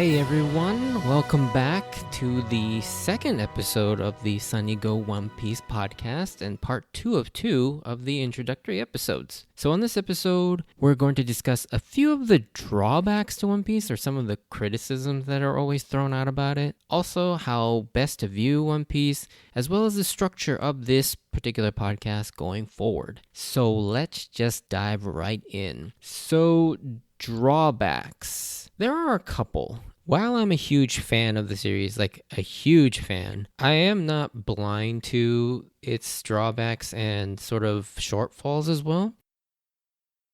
Hey everyone, welcome back to the second episode of the Sunny Go One Piece podcast and part 2 of 2 of the introductory episodes. So on this episode, we're going to discuss a few of the drawbacks to One Piece or some of the criticisms that are always thrown out about it. Also, how best to view One Piece, as well as the structure of this particular podcast going forward. So let's just dive right in. So drawbacks. There are a couple. While I'm a huge fan of the series, like a huge fan, I am not blind to its drawbacks and sort of shortfalls as well.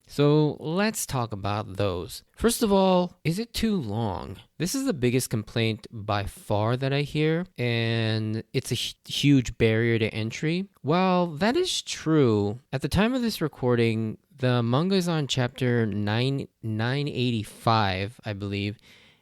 So let's talk about those. First of all, is it too long? This is the biggest complaint by far that I hear, and it's a huge barrier to entry. While that is true, at the time of this recording, the manga is on chapter 985, I believe,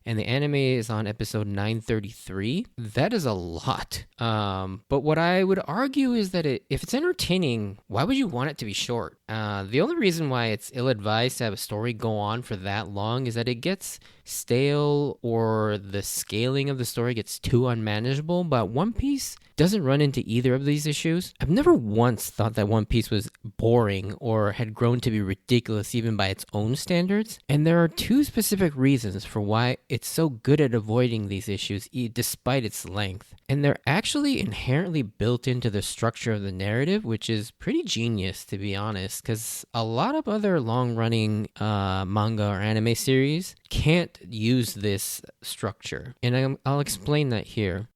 and the anime is on episode 933. That is a lot. But what I would argue is that if it's entertaining, why would you want it to be short? The only reason why it's ill-advised to have a story go on for that long is that it gets stale or the scaling of the story gets too unmanageable. But One Piece doesn't run into either of these issues. I've never once thought that One Piece was boring or had grown to be ridiculous even by its own standards. And there are two specific reasons for why it's so good at avoiding these issues despite its length. And they're actually inherently built into the structure of the narrative, which is pretty genius, to be honest, because a lot of other long-running manga or anime series can't use this structure. And I'll explain that here.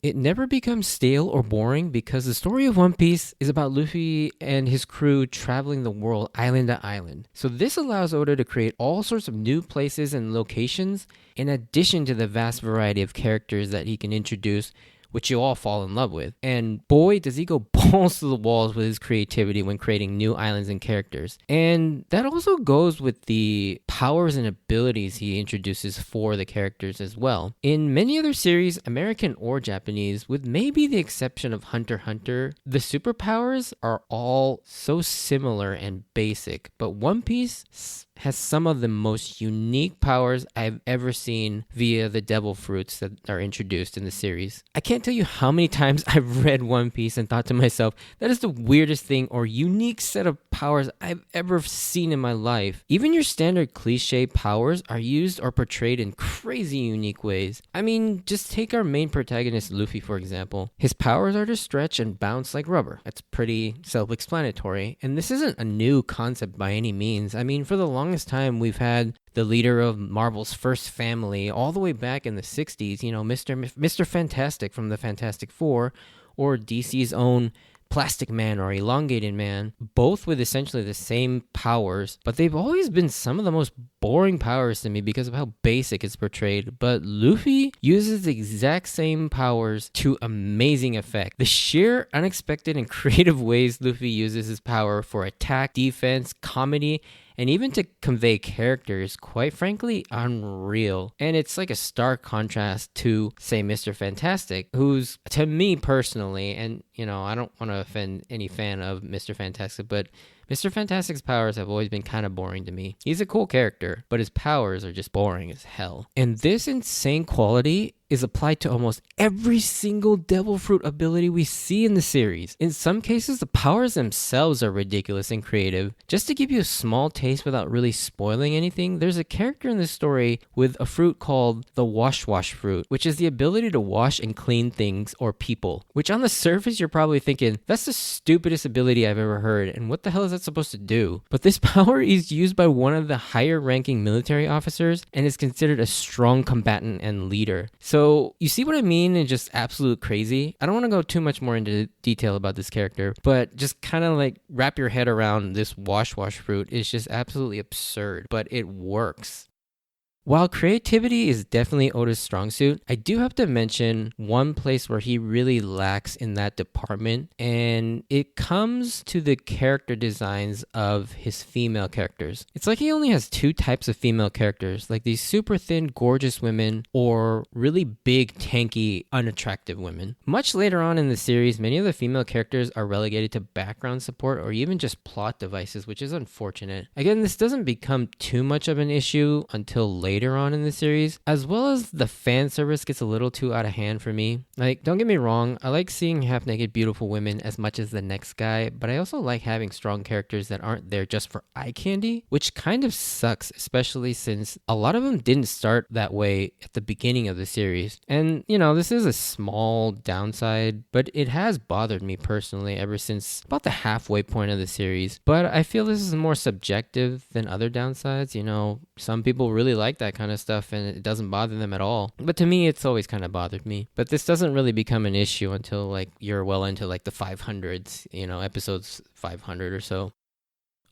It never becomes stale or boring because the story of One Piece is about Luffy and his crew traveling the world island to island. So this allows Oda to create all sorts of new places and locations in addition to the vast variety of characters that he can introduce, which you all fall in love with. And boy, does he go balls to the walls with his creativity when creating new islands and characters. And that also goes with the powers and abilities he introduces for the characters as well. In many other series, American or Japanese, with maybe the exception of Hunter x Hunter, the superpowers are all so similar and basic. But One Piece has some of the most unique powers I've ever seen via the devil fruits that are introduced in the series. I can't tell you how many times I've read One Piece and thought to myself, that is the weirdest thing or unique set of powers I've ever seen in my life. Even your standard cliche powers are used or portrayed in crazy unique ways. I mean, just take our main protagonist Luffy for example. His powers are to stretch and bounce like rubber. That's pretty self-explanatory. And this isn't a new concept by any means. I mean, for the longest time we've had the leader of Marvel's first family all the way back in the 60s, Mr. Fantastic from the Fantastic Four, or DC's own Plastic Man or Elongated Man, both with essentially the same powers, but they've always been some of the most boring powers to me because of how basic it's portrayed. But Luffy uses the exact same powers to amazing effect. The sheer unexpected and creative ways Luffy uses his power for attack, defense, comedy, and even to convey characters, quite frankly, unreal. And it's like a stark contrast to, say, Mr. Fantastic, who's, to me personally, and, I don't want to offend any fan of Mr. Fantastic, but Mr. Fantastic's powers have always been kind of boring to me. He's a cool character, but his powers are just boring as hell. And this insane quality is applied to almost every single devil fruit ability we see in the series. In some cases, the powers themselves are ridiculous and creative. Just to give you a small taste without really spoiling anything, there's a character in this story with a fruit called the Wash fruit, which is the ability to wash and clean things or people, which on the surface you're probably thinking, that's the stupidest ability I've ever heard, and what the hell is that supposed to do? But this power is used by one of the higher ranking military officers and is considered a strong combatant and leader. So you see what I mean in just absolute crazy? I don't want to go too much more into detail about this character, but just kind of like wrap your head around this wash fruit is just absolutely absurd, but it works. While creativity is definitely Oda's strong suit, I do have to mention one place where he really lacks in that department, and it comes to the character designs of his female characters. It's like he only has two types of female characters, like these super thin, gorgeous women, or really big, tanky, unattractive women. Much later on in the series, many of the female characters are relegated to background support or even just plot devices, which is unfortunate. Again, this doesn't become too much of an issue until later later on in the series, as well as the fan service gets a little too out of hand for me. Like, don't get me wrong, I like seeing half-naked beautiful women as much as the next guy, but I also like having strong characters that aren't there just for eye candy, which kind of sucks, especially since a lot of them didn't start that way at the beginning of the series. And, this is a small downside, but it has bothered me personally ever since about the halfway point of the series. But I feel this is more subjective than other downsides. Some people really like that kind of stuff and it doesn't bother them at all. But to me, it's always kind of bothered me. But this doesn't really become an issue until like you're well into like the 500s, episodes 500 or so.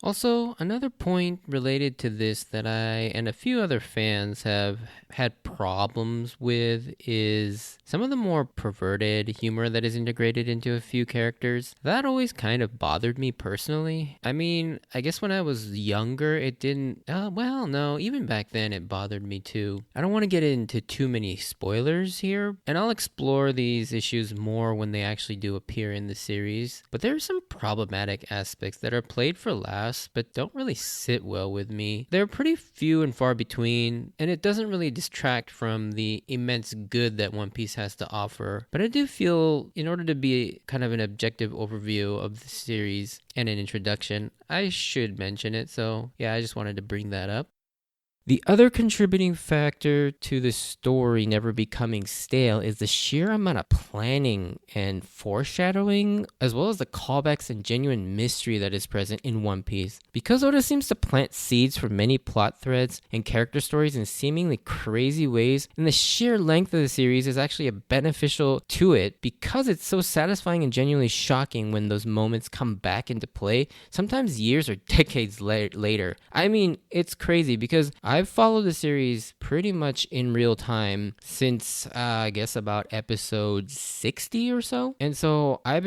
Also, another point related to this that I and a few other fans have had problems with is some of the more perverted humor that is integrated into a few characters. That always kind of bothered me personally. I mean, I guess when I was younger, it didn't, no, even back then it bothered me too. I don't want to get into too many spoilers here, and I'll explore these issues more when they actually do appear in the series, but there are some problematic aspects that are played for laughs but don't really sit well with me. They're pretty few and far between, and it doesn't really distract from the immense good that One Piece has to offer. But I do feel, in order to be kind of an objective overview of the series and an introduction, I should mention it. So yeah, I just wanted to bring that up. The other contributing factor to the story never becoming stale is the sheer amount of planning and foreshadowing, as well as the callbacks and genuine mystery that is present in One Piece. Because Oda seems to plant seeds for many plot threads and character stories in seemingly crazy ways, and the sheer length of the series is actually beneficial to it because it's so satisfying and genuinely shocking when those moments come back into play, sometimes years or decades later. I mean, it's crazy because I've followed the series pretty much in real time since I guess about episode 60 or so, and so I've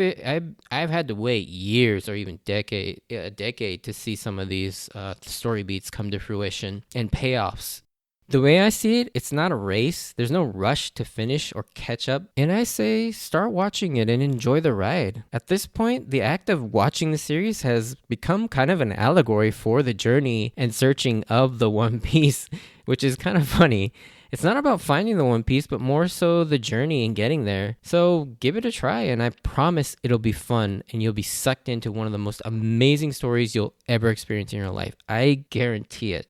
had to wait years or even a decade to see some of these story beats come to fruition and payoffs. The way I see it, it's not a race. There's no rush to finish or catch up. And I say start watching it and enjoy the ride. At this point, the act of watching the series has become kind of an allegory for the journey and searching of the One Piece, which is kind of funny. It's not about finding the One Piece, but more so the journey and getting there. So give it a try, and I promise it'll be fun, and you'll be sucked into one of the most amazing stories you'll ever experience in your life. I guarantee it.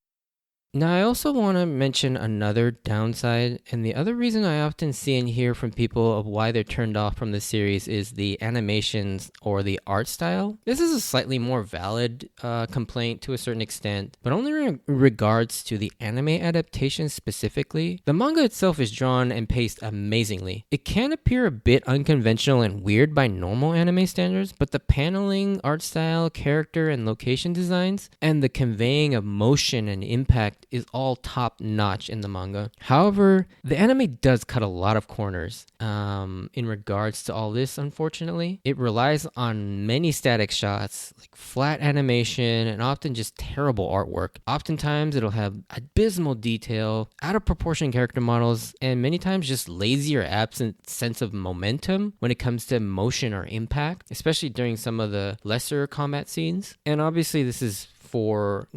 Now, I also want to mention another downside, and the other reason I often see and hear from people of why they're turned off from the series is the animations or the art style. This is a slightly more valid complaint to a certain extent, but only in regards to the anime adaptation specifically. The manga itself is drawn and paced amazingly. It can appear a bit unconventional and weird by normal anime standards, but the paneling, art style, character, and location designs, and the conveying of motion and impact is all top notch in the manga. However, the anime does cut a lot of corners in regards to all this, unfortunately. It relies on many static shots, like flat animation, and often just terrible artwork. Oftentimes, it'll have abysmal detail, out of proportion character models, and many times just lazy or absent sense of momentum when it comes to motion or impact, especially during some of the lesser combat scenes. And obviously, this is for,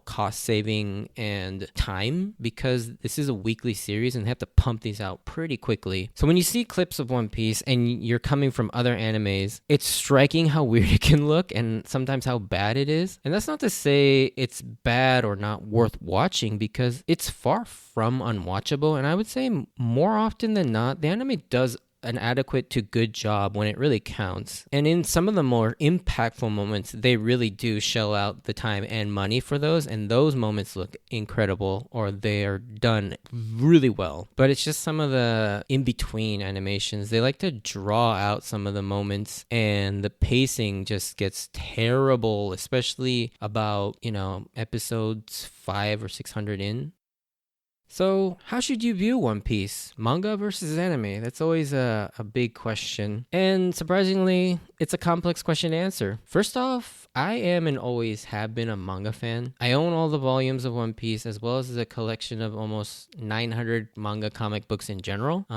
cost saving and time, because this is a weekly series and they have to pump these out pretty quickly. So when you see clips of One Piece and you're coming from other animes, it's striking how weird it can look and sometimes how bad it is. And that's not to say it's bad or not worth watching, because it's far from unwatchable. And I would say more often than not, the anime does an adequate to good job when it really counts. And in some of the more impactful moments, they really do shell out the time and money for those, and those moments look incredible, or they are done really well. But it's just some of the in-between animations. They like to draw out some of the moments, and the pacing just gets terrible, especially about, episodes 500 or 600 in. So, how should you view One Piece? Manga versus anime? That's always a big question. And surprisingly, it's a complex question to answer. First off, I am and always have been a manga fan. I own all the volumes of One Piece, as well as a collection of almost 900 manga comic books in general.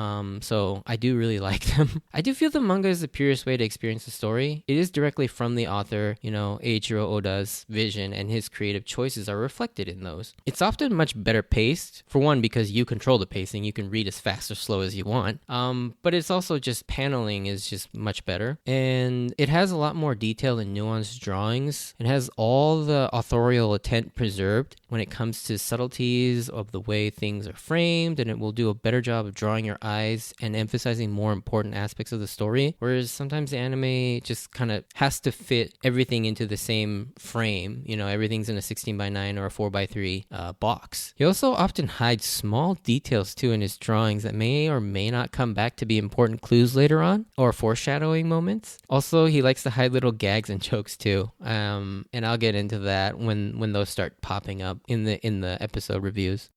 So I do really like them. I do feel the manga is the purest way to experience the story. It is directly from the author, Eiichiro Oda's vision, and his creative choices are reflected in those. It's often much better paced. For one, because you control the pacing. You can read as fast or slow as you want. But it's also just paneling is just much better. And it has a lot more detail and nuanced drawings. It has all the authorial intent preserved when it comes to subtleties of the way things are framed, and it will do a better job of drawing your eyes and emphasizing more important aspects of the story. Whereas sometimes the anime just kind of has to fit everything into the same frame. You know, everything's in a 16:9 or a 4:3 box. He also often hides small details too in his drawings that may or may not come back to be important clues later on, or foreshadowing moments. Also, he likes to hide little gags and jokes too. And I'll get into that when those start popping up in the episode reviews.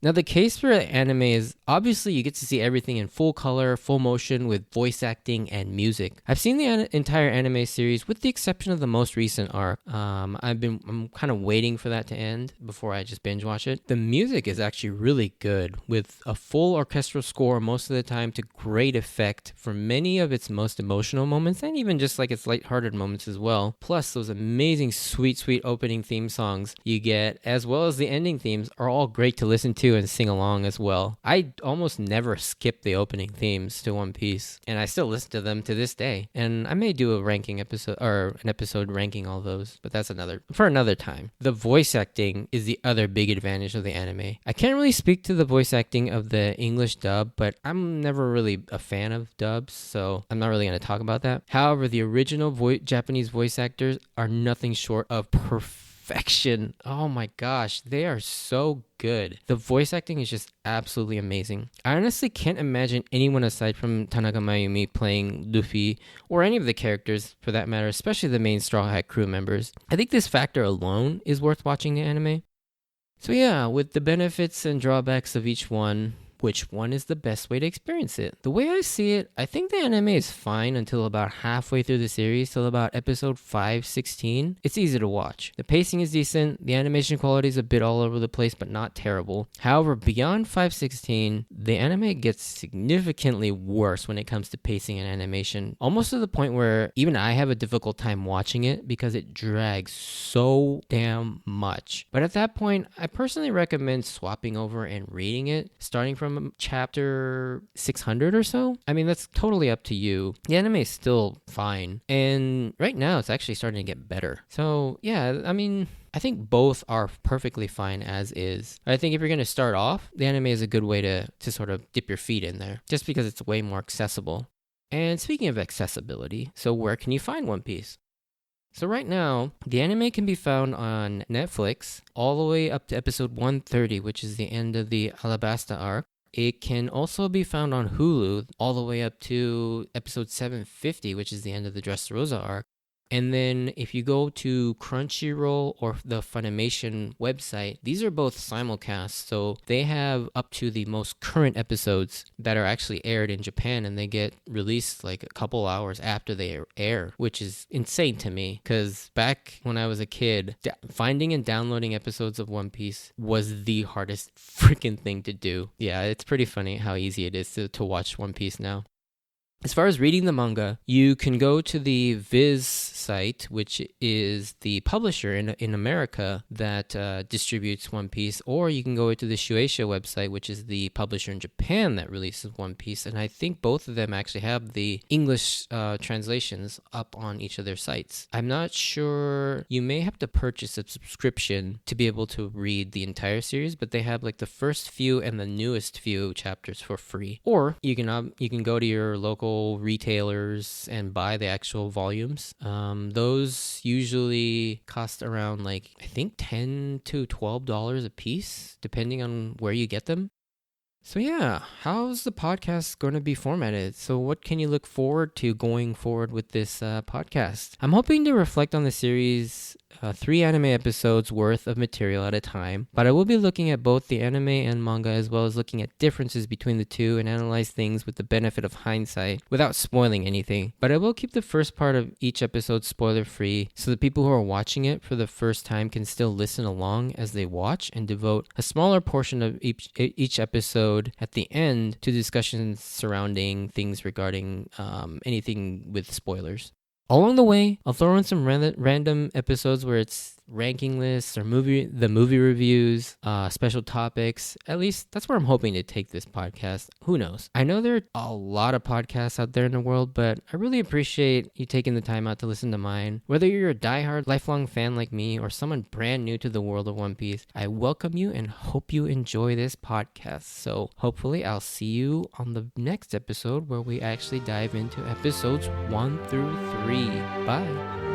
Now, the case for anime is obviously you get to see everything in full color, full motion with voice acting and music. I've seen the entire anime series with the exception of the most recent arc. I'm kind of waiting for that to end before I just binge watch it. The music is actually really good with a full orchestral score most of the time to great effect for many of its most emotional moments and even just like its lighthearted moments as well. Plus, those amazing sweet opening theme songs you get as well as the ending themes are all great to listen to and sing along as well. I almost never skip the opening themes to One Piece, and I still listen to them to this day. And I may do a ranking episode or an episode ranking all those, but that's for another time. The voice acting is the other big advantage of the anime. I can't really speak to the voice acting of the English dub, but I'm never really a fan of dubs, so I'm not really going to talk about that. However, the original Japanese voice actors are nothing short of perfection. Oh my gosh, they are so good. The voice acting is just absolutely amazing. I honestly can't imagine anyone aside from Tanaka Mayumi playing Luffy, or any of the characters for that matter, especially the main Straw Hat crew members. I think this factor alone is worth watching the anime. So yeah, with the benefits and drawbacks of each one, which one is the best way to experience it? The way I see it, I think the anime is fine until about halfway through the series, till about episode 516. It's easy to watch. The pacing is decent, the animation quality is a bit all over the place, but not terrible. However, beyond 516, the anime gets significantly worse when it comes to pacing and animation, almost to the point where even I have a difficult time watching it because it drags so damn much. But at that point, I personally recommend swapping over and reading it, starting from chapter 600 or so. I mean, that's totally up to you. The anime is still fine, and right now it's actually starting to get better. So yeah, I mean, I think both are perfectly fine as is. I think if you're going to start off, the anime is a good way to sort of dip your feet in there, just because it's way more accessible. And speaking of accessibility, so where can you find One Piece? So right now, the anime can be found on Netflix all the way up to episode 130, which is the end of the Alabasta arc. It can also be found on Hulu all the way up to episode 750, which is the end of the Dressrosa arc. And then if you go to Crunchyroll or the Funimation website, these are both simulcasts. So they have up to the most current episodes that are actually aired in Japan, and they get released like a couple hours after they air, which is insane to me. Because back when I was a kid, finding and downloading episodes of One Piece was the hardest freaking thing to do. Yeah, it's pretty funny how easy it is to watch One Piece now. As far as reading the manga, you can go to the Viz site, which is the publisher in America that distributes One Piece, or you can go to the Shueisha website, which is the publisher in Japan that releases One Piece, and I think both of them actually have the English translations up on each of their sites. I'm not sure, you may have to purchase a subscription to be able to read the entire series, but they have like the first few and the newest few chapters for free. Or you can go to your local retailers and buy the actual volumes. Those usually cost around like I think $10 to $12 a piece, depending on where you get them. So yeah, how's the podcast going to be formatted? So what can you look forward to going forward with this podcast? I'm hoping to reflect on the series 3 anime episodes worth of material at a time, but I will be looking at both the anime and manga as well as looking at differences between the two and analyze things with the benefit of hindsight without spoiling anything. But I will keep the first part of each episode spoiler free so the people who are watching it for the first time can still listen along as they watch and devote a smaller portion of each episode at the end to discussions surrounding things regarding anything with spoilers. Along the way, I'll throw in some random episodes where it's ranking lists or the movie reviews, special topics. At least that's where I'm hoping to take this podcast. Who knows? I know there are a lot of podcasts out there in the world, but I really appreciate you taking the time out to listen to mine. Whether you're a diehard lifelong fan like me or someone brand new to the world of One Piece, I welcome you and hope you enjoy this podcast. So hopefully I'll see you on the next episode where we actually dive into episodes 1 through 3. Bye.